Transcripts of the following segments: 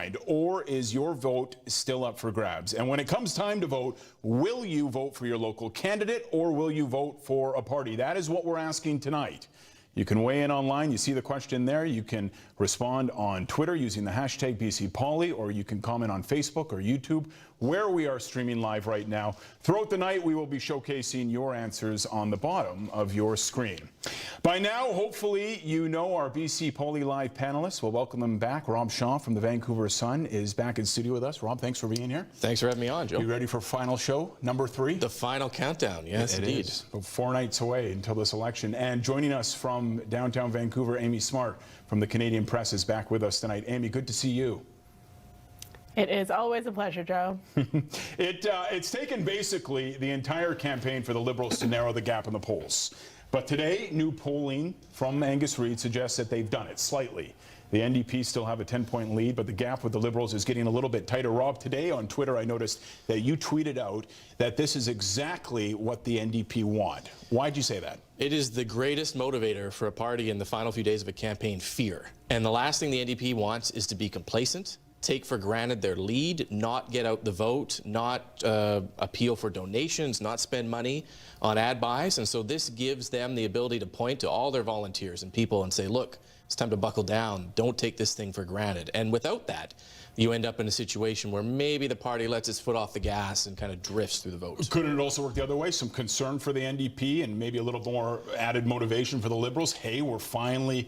mind, or is your vote still up for grabs? And when it comes time to vote, will you vote for your local candidate or will you vote for a party? That is what we're asking tonight. You can weigh in online. You see the question there. You can respond on Twitter using the hashtag BCPoly, or you can comment on Facebook or YouTube, where we are streaming live right now. Throughout the night, we will be showcasing your answers on the bottom of your screen. By now, hopefully, you know our BCPoly Live panelists. We'll welcome them back. Rob Shaw from the Vancouver Sun is back in studio with us. Rob, thanks for being here. Thanks for having me on, Joe. You ready for final show, number 3? The final countdown, yes, indeed. It is. 4 nights away until this election. And joining us from downtown Vancouver, Amy Smart from the Canadian Press is back with us tonight. Amy, good to see you. It is always a pleasure, Joe. It's taken basically the entire campaign for the Liberals to narrow the gap in the polls. But today, new polling from Angus Reid suggests that they've done it slightly. The NDP still have a 10-point lead, but the gap with the Liberals is getting a little bit tighter. Rob, today on Twitter, I noticed that you tweeted out that this is exactly what the NDP want. Why'd you say that? It is the greatest motivator for a party in the final few days of a campaign, fear. And the last thing the NDP wants is to be complacent, take for granted their lead, not get out the vote, not appeal for donations, not spend money on ad buys. And so this gives them the ability to point to all their volunteers and people and say, look, it's time to buckle down. Don't take this thing for granted. And without that, you end up in a situation where maybe the party lets its foot off the gas and kind of drifts through the vote. Couldn't it also work the other way? Some concern for the NDP and maybe a little more added motivation for the Liberals? Hey, we're finally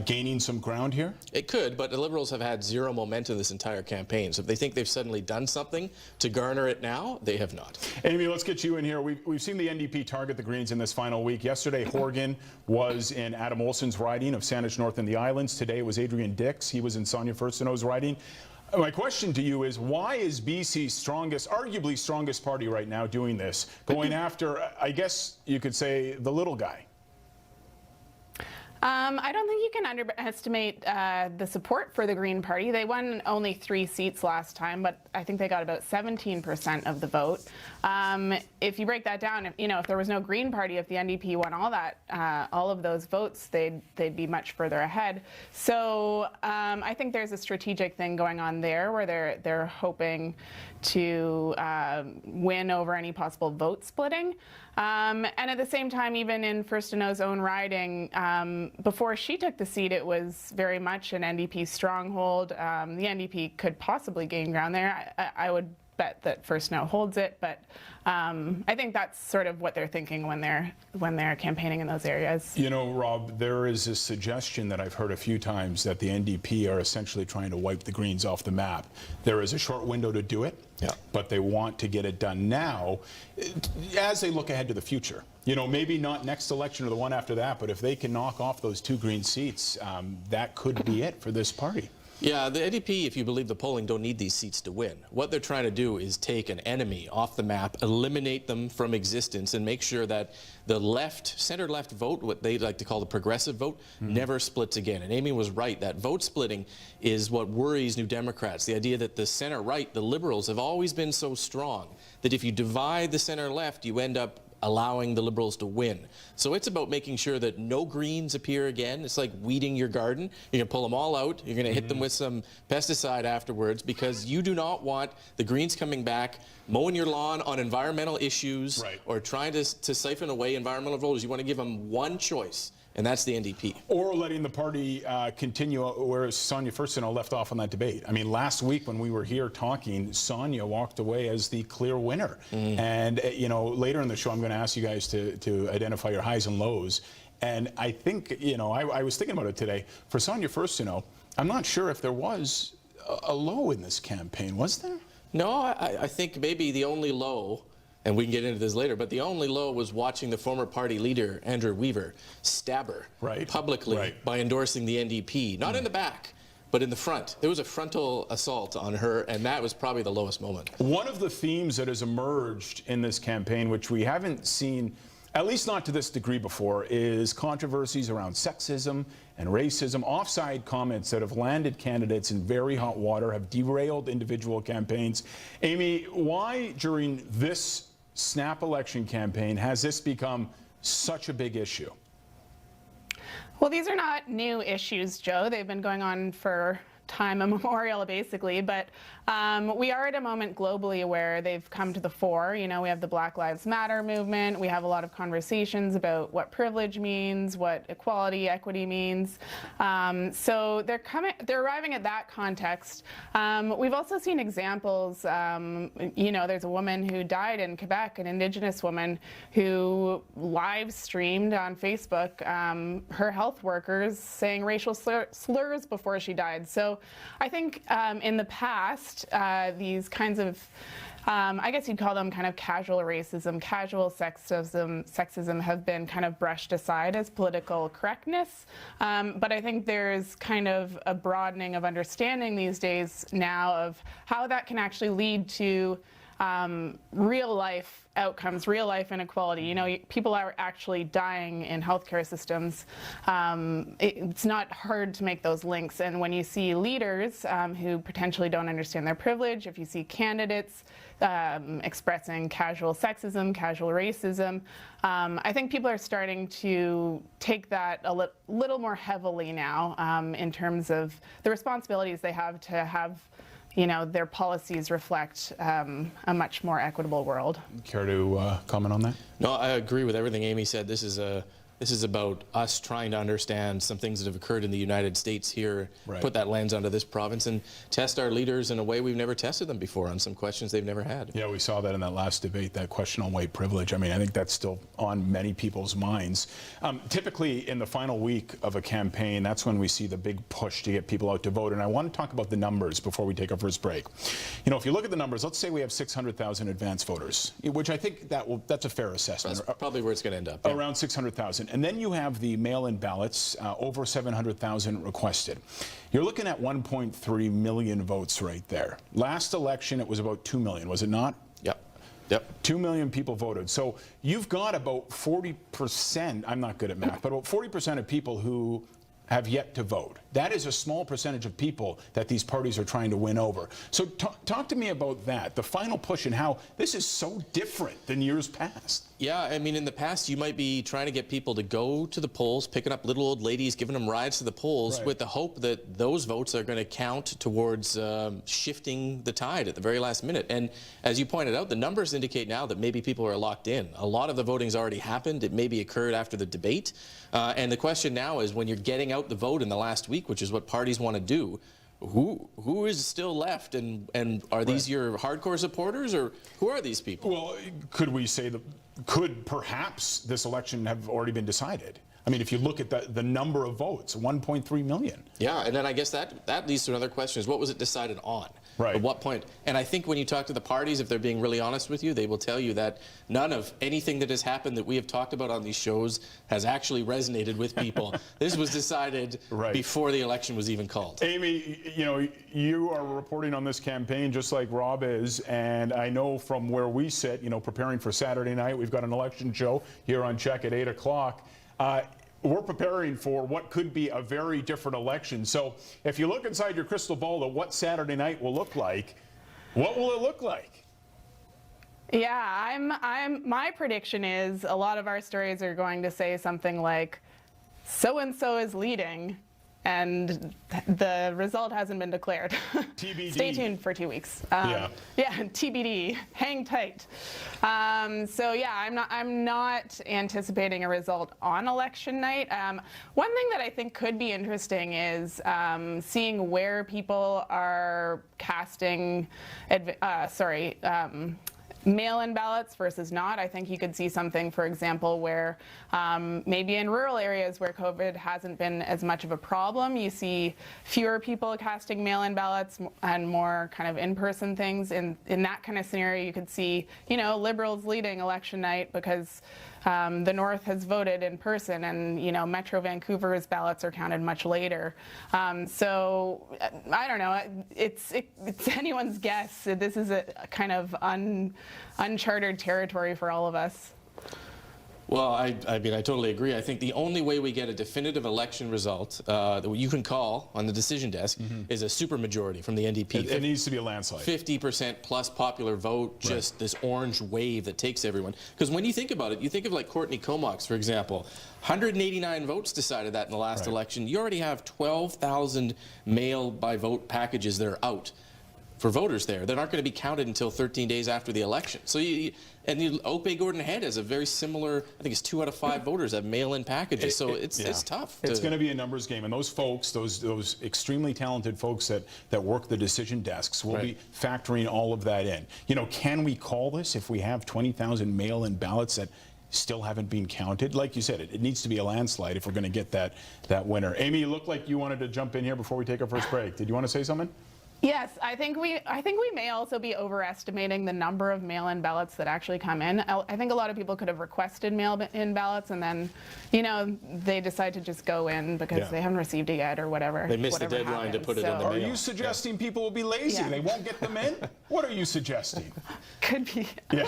gaining some ground here? It could, but the Liberals have had zero momentum this entire campaign. So if they think they've suddenly done something to garner it now, they have not. Amy, let's get you in here. We've seen the NDP target the Greens in this final week. Yesterday, Horgan was in Adam Olson's riding of Saanich North and the Islands. Today it was Adrian Dix. He was in Sonia Furstenau's riding. My question to you is, why is BC's strongest, arguably strongest party right now doing this, going after, I guess you could say, the little guy? I don't think you can underestimate the support for the Green Party. They won only 3 seats last time, but I think they got about 17% of the vote. If you break that down, if there was no Green Party, if the NDP won all of those votes, they'd be much further ahead. So I think there's a strategic thing going on there where they're hoping to win over any possible vote splitting. And at the same time, even in Furstenau's own riding, before she took the seat, it was very much an NDP stronghold. The NDP could possibly gain ground there. I would bet that Furstenau holds it, but I think that's sort of what they're thinking when they're campaigning in those areas. You know, Rob, there is a suggestion that I've heard a few times that the NDP are essentially trying to wipe the Greens off the map. There is a short window to do it, but they want to get it done now as they look ahead to the future. You know, maybe not next election or the one after that, but if they can knock off those 2 Green seats, that could be it for this party. Yeah, the NDP, if you believe the polling, don't need these seats to win. What they're trying to do is take an enemy off the map, eliminate them from existence, and make sure that the center-left vote, what they like to call the progressive vote, never splits again. And Amy was right. That vote splitting is what worries New Democrats. The idea that the center-right, the Liberals, have always been so strong that if you divide the center-left, you end up allowing the Liberals to win. So it's about making sure that no Greens appear again. It's like weeding your garden. You're going to pull them all out. You're going to hit them with some pesticide afterwards, because you do not want the Greens coming back, mowing your lawn on environmental issues, or trying to siphon away environmental voters. You want to give them one choice, and that's the NDP. Or letting the party continue where Sonia Furstenau left off on that debate. I mean, last week when we were here talking, Sonia walked away as the clear winner. And, you know, later in the show, I'm going to ask you guys to identify your highs and lows. And I think, you know, I was thinking about it today. For Sonia Furstenau, I'm not sure if there was a low in this campaign, was there? No, I think maybe the only low, and we can get into this later, but the only low was watching the former party leader, Andrew Weaver, stab her publicly by endorsing the NDP. Not in the back, but in the front. There was a frontal assault on her, and that was probably the lowest moment. One of the themes that has emerged in this campaign, which we haven't seen, at least not to this degree before, is controversies around sexism and racism. Offside comments that have landed candidates in very hot water, have derailed individual campaigns. Amy, why during this snap election campaign has this become such a big issue? Well, these are not new issues, Joe. They've been going on for time immemorial, basically. But we are at a moment globally where they've come to the fore. You know, we have the Black Lives Matter movement. We have a lot of conversations about what privilege means, what equality, equity means. So they're arriving at that context. We've also seen examples. You know, there's a woman who died in Quebec, an Indigenous woman, who live streamed on Facebook her health workers saying racial slurs before she died. So I think in the past, these kinds of, I guess you'd call them kind of casual racism, casual sexism have been kind of brushed aside as political correctness. But I think there's kind of a broadening of understanding these days now of how that can actually lead to real life outcomes, real life inequality. You know, people are actually dying in healthcare systems. It's not hard to make those links. And when you see leaders who potentially don't understand their privilege, if you see candidates expressing casual sexism, casual racism, I think people are starting to take that a little more heavily now in terms of the responsibilities they have to have, you know, their policies reflect a much more equitable world. Care to comment on that? No, I agree with everything Amy said. This is about us trying to understand some things that have occurred in the United States here, right. Put that lens onto this province and test our leaders in a way we've never tested them before on some questions they've never had. Yeah, we saw that in that last debate, that question on white privilege. I mean, I think that's still on many people's minds. Typically, in the final week of a campaign, that's when we see the big push to get people out to vote. And I want to talk about the numbers before we take our first break. You know, if you look at the numbers, let's say we have 600,000 advance voters, which I think that's a fair assessment. That's probably where it's going to end up. Yeah. Around 600,000. And then you have the mail-in ballots, over 700,000 requested. You're looking at 1.3 million votes right there. Last election, it was about 2 million, was it not? Yep. 2 million people voted. So you've got about 40%, I'm not good at math, but about 40% of people who have yet to vote. That is a small percentage of people that these parties are trying to win over. So talk to me about that, the final push, and how this is so different than years past. Yeah, I mean, in the past, you might be trying to get people to go to the polls, picking up little old ladies, giving them rides to the polls, right, with the hope that those votes are going to count towards shifting the tide at the very last minute. And as you pointed out, the numbers indicate now that maybe people are locked in. A lot of the voting's already happened. It maybe occurred after the debate. And the question now is, when you're getting out the vote in the last week, which is what parties want to do, who is still left, and are these your hardcore supporters, or who are these people? Well, could we say that, could perhaps this election have already been decided? I mean, if you look at the number of votes, 1.3 million. Yeah, and then I guess that leads to another question: is what was it decided on? Right. At what point? And I think when you talk to the parties, if they're being really honest with you, they will tell you that none of anything that has happened that we have talked about on these shows has actually resonated with people. This was decided right before the election was even called. Amy, you know, you are reporting on this campaign just like Rob is, and I know from where we sit, you know, preparing for Saturday night, we've got an election show here on CHEK at 8 o'clock. We're preparing for what could be a very different election. So if you look inside your crystal ball at what Saturday night will look like, what will it look like? Yeah, my prediction is a lot of our stories are going to say something like, so-and-so is leading, and the result hasn't been declared. TBD. Stay tuned for 2 weeks. Yeah, TBD. Hang tight. So yeah, I'm not anticipating a result on election night. One thing that I think could be interesting is seeing where people are casting, mail-in ballots versus not. I think you could see something, for example, where maybe in rural areas where COVID hasn't been as much of a problem, you see fewer people casting mail-in ballots and more kind of in-person things. In that kind of scenario, you could see, you know, Liberals leading election night because the North has voted in person, and, you know, Metro Vancouver's ballots are counted much later. So I don't know. It's anyone's guess. This is a kind of uncharted territory for all of us. Well, I mean, I totally agree. I think the only way we get a definitive election result that you can call on the decision desk is a supermajority from the NDP. It needs to be a landslide. 50% plus popular vote, just this orange wave that takes everyone. Because when you think about it, you think of like Courtney Comox, for example. 189 votes decided that in the last election. You already have 12,000 mail-by-vote packages that are out for voters there that aren't going to be counted until 13 days after the election. So Opay Gordon Head has a very similar, I think it's 2 out of 5 voters have mail-in packages, so it's tough. It's going to be a numbers game, and those folks, those extremely talented folks that work the decision desks will be factoring all of that in. You know, can we call this if we have 20,000 mail-in ballots that still haven't been counted? Like you said, it needs to be a landslide if we're going to get that winner. Amy, you look like you wanted to jump in here before we take our first break. Did you want to say something? Yes, I think we may also be overestimating the number of mail-in ballots that actually come in. I think a lot of people could have requested mail-in ballots, and then, you know, they decide to just go in because they haven't received it yet or whatever. They missed the deadline to put it in the mail. Are you suggesting people will be lazy? They won't get them in? What are you suggesting? Could be. No.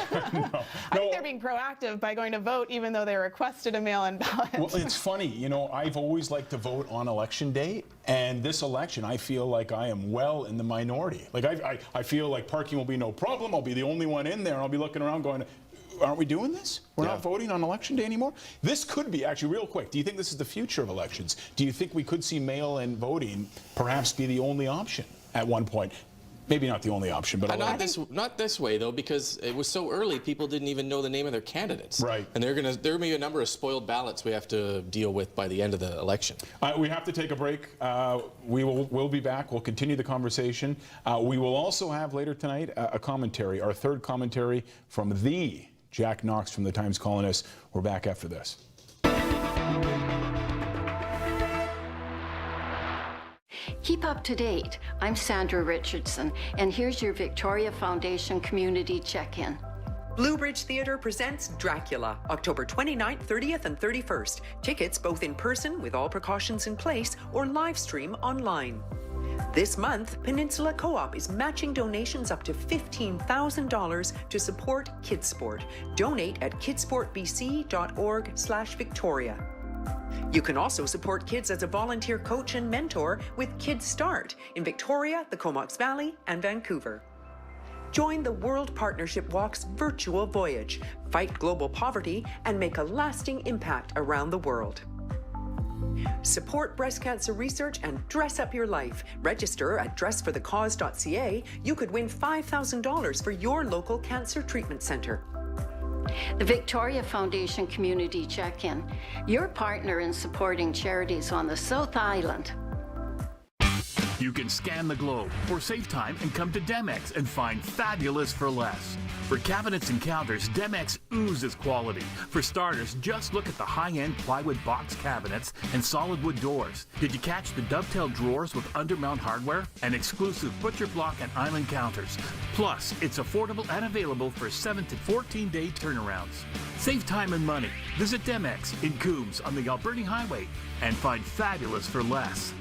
I think they're being proactive by going to vote even though they requested a mail-in ballot. Well, it's funny, you know, I've always liked to vote on election day, and this election I feel like I am well in the minority. Like I feel like parking will be no problem. I'll be the only one in there, and I'll be looking around going, aren't we doing this? We're not voting on election day anymore? This could be, actually, real quick, do you think this is the future of elections? Do you think we could see mail-in voting perhaps be the only option at one point? Maybe not the only option, but not this way though, because it was so early. People didn't even know the name of their candidates. Right. And there will be a number of spoiled ballots we have to deal with by the end of the election. We have to take a break. We'll be back. We'll continue the conversation. We will also have later tonight a commentary, our third commentary from the Jack Knox from the Times Colonist. We're back after this. Keep up to date. I'm Sandra Richardson, and here's your Victoria Foundation Community Check-In. Blue Bridge Theatre presents Dracula, October 29th, 30th, and 31st. Tickets both in person with all precautions in place or live stream online. This month, Peninsula Co-op is matching donations up to $15,000 to support Kidsport. Donate at kidsportbc.org/Victoria. You can also support kids as a volunteer coach and mentor with Kids Start in Victoria, the Comox Valley, and Vancouver. Join the World Partnership Walk's virtual voyage, fight global poverty, and make a lasting impact around the world. Support breast cancer research and dress up your life. Register at dressforthecause.ca. You could win $5,000 for your local cancer treatment centre. The Victoria Foundation Community Check-In, your partner in supporting charities on the South Island. You can scan the globe or save time and come to Demex and find fabulous for less. For cabinets and counters, Demex oozes quality. For starters, just look at the high-end plywood box cabinets and solid wood doors. Did you catch the dovetail drawers with undermount hardware and exclusive butcher block and island counters? Plus, it's affordable and available for 7 to 14-day turnarounds. Save time and money. Visit Demex in Coombs on the Alberni Highway and find fabulous for less.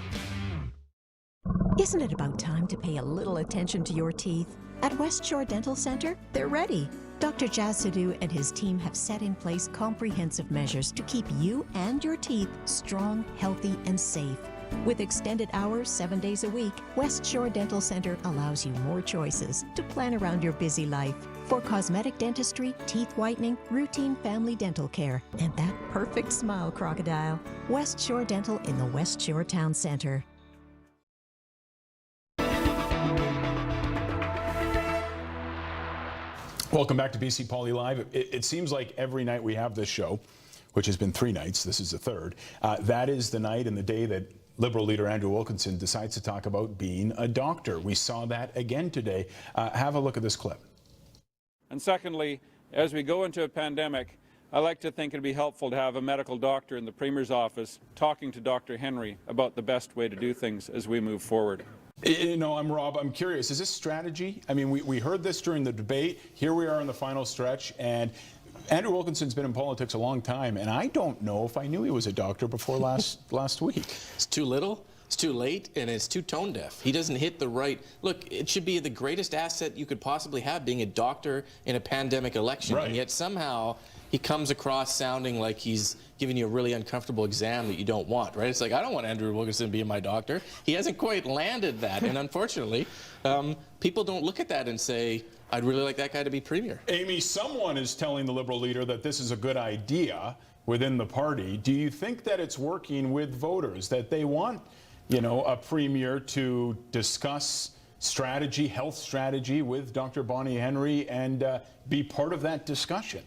Isn't it about time to pay a little attention to your teeth? At Westshore Dental Center, they're ready. Dr. Jazz Sidhu and his team have set in place comprehensive measures to keep you and your teeth strong, healthy, and safe. With extended hours 7 days a week, Westshore Dental Center allows you more choices to plan around your busy life. For cosmetic dentistry, teeth whitening, routine family dental care, and that perfect smile crocodile. Westshore Dental in the Westshore Town Center. Welcome back to BC Poly Live. It seems like every night we have this show, which has been 3 nights, this is the third, that is the night and the day that Liberal leader Andrew Wilkinson decides to talk about being a doctor. We saw that again today. Have a look at this clip. And secondly, as we go into a pandemic, I like to think it'd be helpful to have a medical doctor in the Premier's office talking to Dr. Henry about the best way to do things as we move forward. You know, I'm Rob, I'm curious, is this strategy? I mean, we heard this during the debate. Here we are in the final stretch, and Andrew Wilkinson's been in politics a long time, and I don't know if I knew he was a doctor before last week. It's too little, it's too late, and it's too tone deaf. He doesn't hit the right... Look, it should be the greatest asset you could possibly have, being a doctor in a pandemic election, and yet somehow he comes across sounding like he's giving you a really uncomfortable exam that you don't want, right? It's like, I don't want Andrew Wilkinson being my doctor. He hasn't quite landed that, and unfortunately, people don't look at that and say, I'd really like that guy to be premier. Amy, someone is telling the Liberal leader that this is a good idea within the party. Do you think that it's working with voters, that they want, a premier to discuss strategy, health strategy with Dr. Bonnie Henry and be part of that discussion?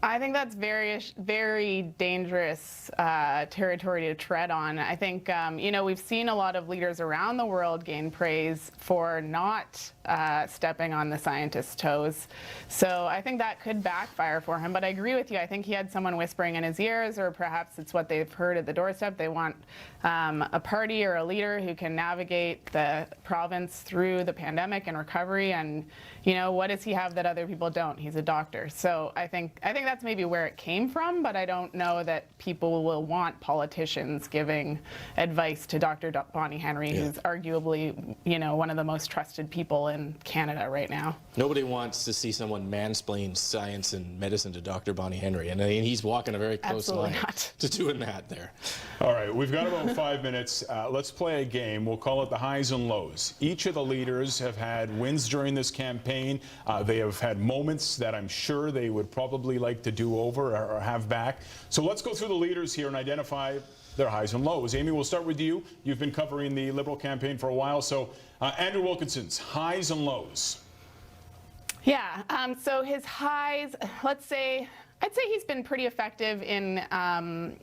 I think that's very, very dangerous territory to tread on. I think, we've seen a lot of leaders around the world gain praise for not stepping on the scientists' toes. So I think that could backfire for him. But I agree with you. I think he had someone whispering in his ears, or perhaps it's what they've heard at the doorstep. They want a party or a leader who can navigate the province through the pandemic and recovery. And, what does he have that other people don't? He's a doctor. So I think that's maybe where it came from, but I don't know that people will want politicians giving advice to Dr. Bonnie Henry, who's arguably, one of the most trusted people in Canada right now. Nobody wants to see someone mansplain science and medicine to Dr. Bonnie Henry, and he's walking a very close line to doing that there. All right, we've got about 5 minutes. Let's play a game. We'll call it the highs and lows. Each of the leaders have had wins during this campaign. They have had moments that I'm sure they would probably like to do over or have back. So let's go through the leaders here and identify their highs and lows. Amy, we'll start with you. You've been covering the Liberal campaign for a while. So Andrew Wilkinson's highs and lows. Yeah, so his highs, I'd say he's been pretty effective in kind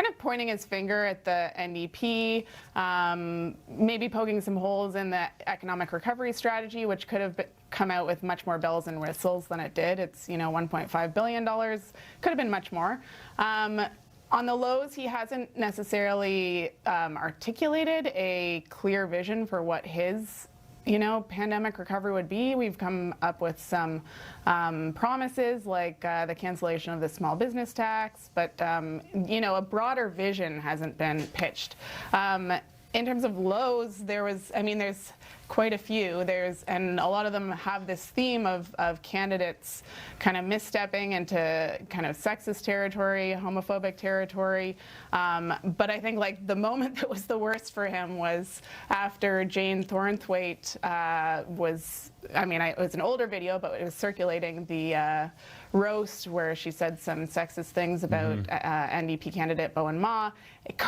of pointing his finger at the NDP, maybe poking some holes in the economic recovery strategy, which could have come out with much more bells and whistles than it did. It's, $1.5 billion. Could have been much more. On the lows, he hasn't necessarily articulated a clear vision for what his pandemic recovery would be. We've come up with some promises like the cancellation of the small business tax, but a broader vision hasn't been pitched. In terms of lows, there's quite a few. And a lot of them have this theme of candidates kind of misstepping into kind of sexist territory, homophobic territory. But I think the moment that was the worst for him was after Jane Thornthwaite it was an older video, but it was circulating the roast where she said some sexist things about NDP candidate Bowen Ma. It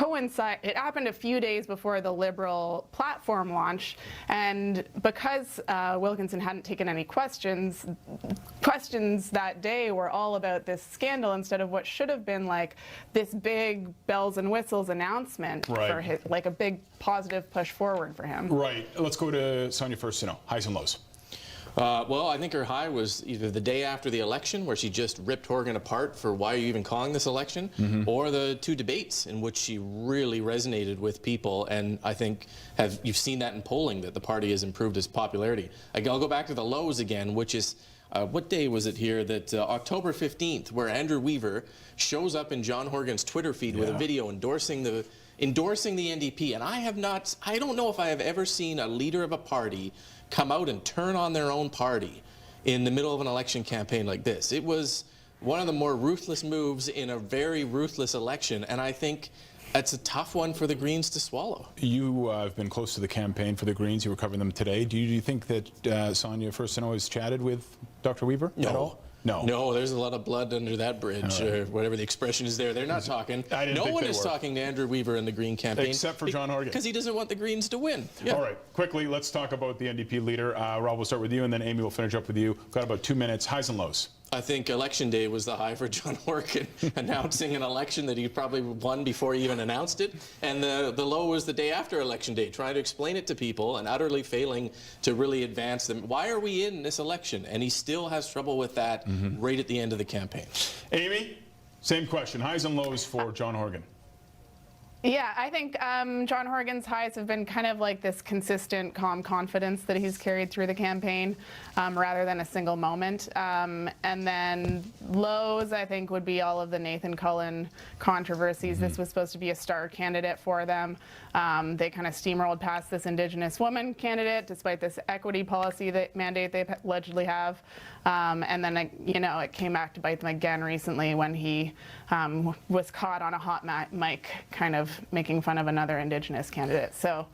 happened a few days before the Liberal platform launch, and because Wilkinson hadn't taken any questions that day were all about this scandal instead of what should have been this big bells and whistles announcement for his, a big positive push forward for him. Right. Let's go to Sonia first to know highs and lows. Well, I think her high was either the day after the election, where she just ripped Horgan apart for why are you even calling this election, or the two debates in which she really resonated with people. And I think you've seen that in polling, that the party has improved its popularity. I'll go back to the lows again, which is, what day was it here? That October 15th, where Andrew Weaver shows up in John Horgan's Twitter feed with a video endorsing the NDP. And I don't know if I have ever seen a leader of a party come out and turn on their own party in the middle of an election campaign like this. It was one of the more ruthless moves in a very ruthless election, and I think it's a tough one for the Greens to swallow. You have been close to the campaign for the Greens. You were covering them today. Do you think that Sonia first to know has chatted with Dr. Weaver at all? No, there's a lot of blood under that bridge, or whatever the expression is there. They're not talking. No one is talking to Andrew Weaver in the Green campaign. Except for John Horgan. Because he doesn't want the Greens to win. Yeah. All right, quickly, let's talk about the NDP leader. Rob, we'll start with you, and then Amy will finish up with you. Got about 2 minutes. Highs and lows. I think Election Day was the high for John Horgan, announcing an election that he probably won before he even announced it. And the low was the day after Election Day, trying to explain it to people and utterly failing to really advance them. Why are we in this election? And he still has trouble with that right at the end of the campaign. Amy, same question. Highs and lows for John Horgan. Yeah, I think John Horgan's highs have been kind of like this consistent, calm confidence that he's carried through the campaign rather than a single moment. And then lows, I think, would be all of the Nathan Cullen controversies. This was supposed to be a star candidate for them. They kind of steamrolled past this Indigenous woman candidate, despite this equity policy mandate they allegedly have. And then, it came back to bite them again recently when he was caught on a hot mic kind of making fun of another Indigenous candidate. So,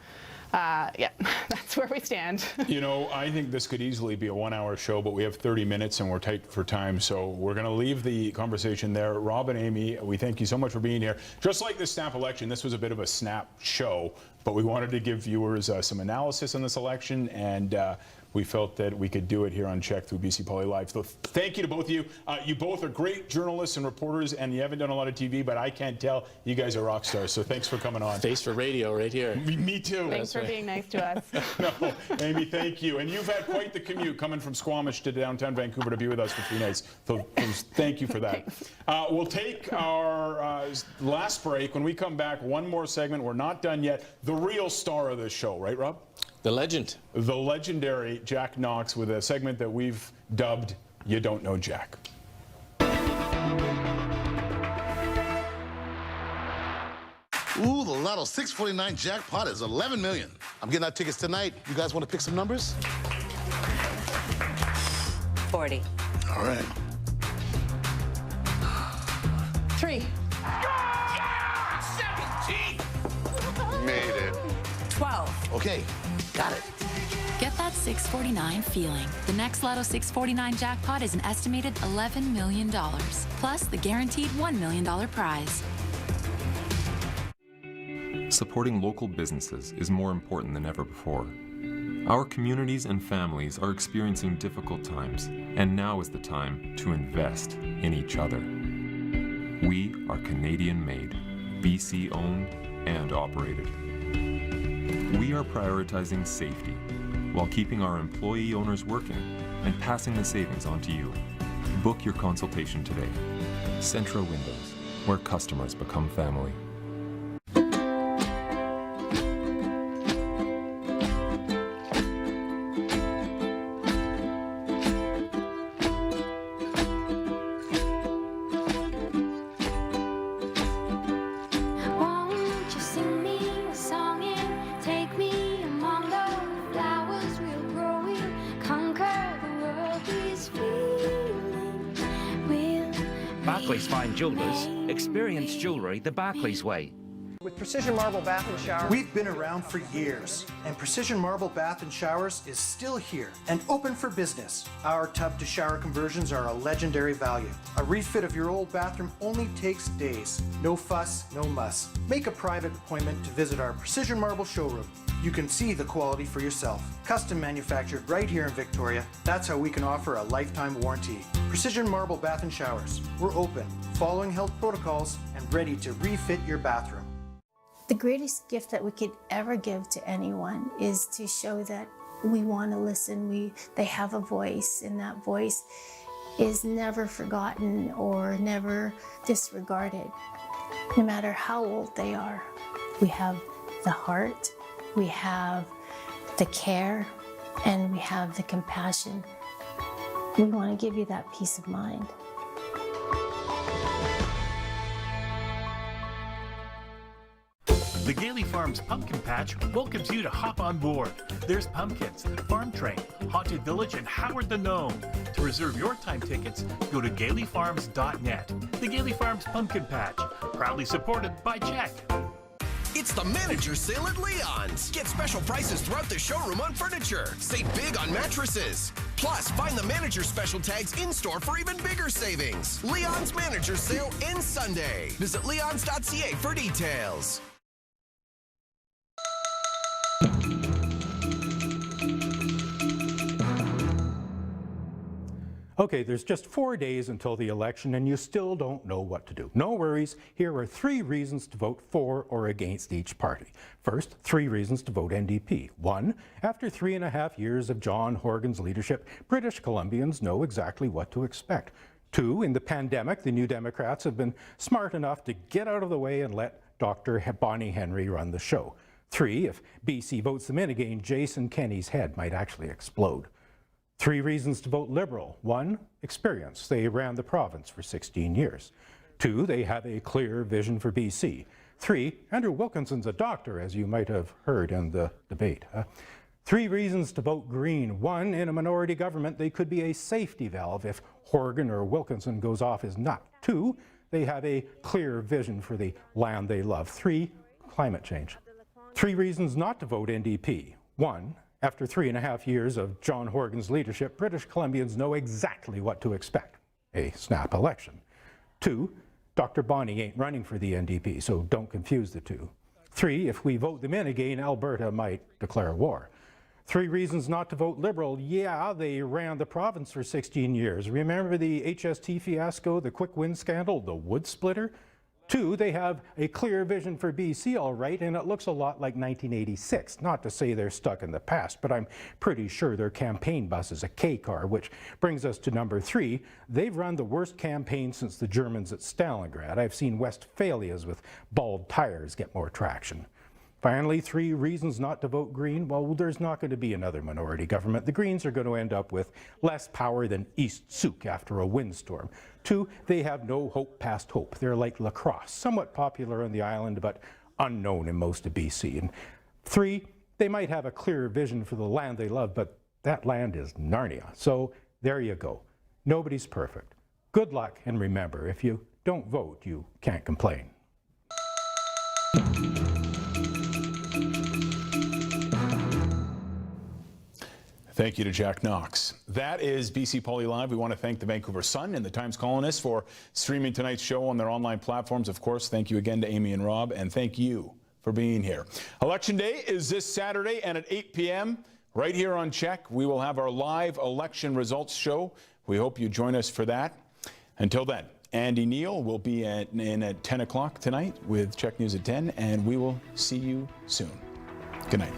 yeah, that's where we stand. I think this could easily be a 1-hour show, but we have 30 minutes and we're tight for time. So we're going to leave the conversation there. Rob and Amy, we thank you so much for being here. Just like the snap election, this was a bit of a snap show, but we wanted to give viewers some analysis on this election, and we felt that we could do it here on CHEK through BC Poly Live. So thank you to both of you. You both are great journalists and reporters, and you haven't done a lot of TV, but I can't tell. You guys are rock stars, so thanks for coming on. Face for radio right here. Me too. Thanks for being nice to us. No, Amy, thank you. And you've had quite the commute coming from Squamish to downtown Vancouver to be with us for 3 nights. So thank you for that. We'll take our last break. When we come back, one more segment. We're not done yet. The real star of this show, right, Rob? The legend. The legendary Jack Knox with a segment that we've dubbed You Don't Know Jack. Ooh, the Lotto 649 jackpot is 11 million. I'm getting out tickets tonight. You guys want to pick some numbers? 40. All right. 3. Yeah! 17! Made it. 12. Okay, got it. Get that 649 feeling. The next Lotto 649 jackpot is an estimated $11 million, plus the guaranteed $1 million prize. Supporting local businesses is more important than ever before. Our communities and families are experiencing difficult times, and now is the time to invest in each other. We are Canadian-made, BC-owned and operated. We are prioritizing safety while keeping our employee owners working and passing the savings on to you. Book your consultation today. Centra Windows, where customers become family. Barclays Fine Jewelers, experience jewellery the Barclays way. With Precision Marble Bath and Shower, we've been around for years, and Precision Marble Bath and Showers is still here and open for business. Our tub to shower conversions are a legendary value. A refit of your old bathroom only takes days. No fuss, no muss. Make a private appointment to visit our Precision Marble showroom. You can see the quality for yourself. Custom manufactured right here in Victoria. That's how we can offer a lifetime warranty. Precision Marble Bath and Showers. We're open, following health protocols, and ready to refit your bathroom. The greatest gift that we could ever give to anyone is to show that we want to listen. They have a voice, and that voice is never forgotten or never disregarded. No matter how old they are, we have the heart, we have the care, and we have the compassion. We want to give you that peace of mind. The Gailey Farms Pumpkin Patch welcomes you to hop on board. There's pumpkins, farm train, haunted village, and Howard the Gnome. To reserve your time tickets, go to gaileyfarms.net. The Gailey Farms Pumpkin Patch, proudly supported by CHEK. It's the manager sale at Leon's. Get special prices throughout the showroom on furniture. Save big on mattresses. Plus, find the manager special tags in-store for even bigger savings. Leon's manager sale ends Sunday. Visit leons.ca for details. Okay, there's just 4 days until the election and you still don't know what to do. No worries, here are 3 reasons to vote for or against each party. First, 3 reasons to vote NDP. 1, after 3.5 years of John Horgan's leadership, British Columbians know exactly what to expect. 2, in the pandemic, the New Democrats have been smart enough to get out of the way and let Dr. Bonnie Henry run the show. 3, if BC votes them in again, Jason Kenney's head might actually explode. 3 reasons to vote Liberal. 1, experience. They ran the province for 16 years. 2, they have a clear vision for BC. 3, Andrew Wilkinson's a doctor, as you might have heard in the debate. 3 reasons to vote Green. 1, in a minority government, they could be a safety valve if Horgan or Wilkinson goes off his nut. 2, they have a clear vision for the land they love. 3, climate change. 3 reasons not to vote NDP. 1, after 3.5 years of John Horgan's leadership, British Columbians know exactly what to expect. A snap election. 2, Dr. Bonnie ain't running for the NDP, so don't confuse the two. 3, if we vote them in again, Alberta might declare war. 3 reasons not to vote Liberal. Yeah, they ran the province for 16 years. Remember the HST fiasco, the quick win scandal, the wood splitter? 2, they have a clear vision for BC, all right, and it looks a lot like 1986. Not to say they're stuck in the past, but I'm pretty sure their campaign bus is a K car, which brings us to number 3. They've run the worst campaign since the Germans at Stalingrad. I've seen Westphalias with bald tires get more traction. Finally, 3 reasons not to vote Green. Well, there's not going to be another minority government. The Greens are going to end up with less power than East Souk after a windstorm. 2, they have no hope past hope. They're like lacrosse, somewhat popular on the island, but unknown in most of BC. And 3, they might have a clearer vision for the land they love, but that land is Narnia. So there you go. Nobody's perfect. Good luck, and remember, if you don't vote, you can't complain. Thank you to Jack Knox. That is BC Poly Live. We want to thank the Vancouver Sun and the Times Colonist for streaming tonight's show on their online platforms. Of course, thank you again to Amy and Rob, and thank you for being here. Election Day is this Saturday, and at 8 p.m. right here on CHEK, we will have our live election results show. We hope you join us for that. Until then, Andy Neal will be in at 10 o'clock tonight with CHEK News at 10, and we will see you soon. Good night.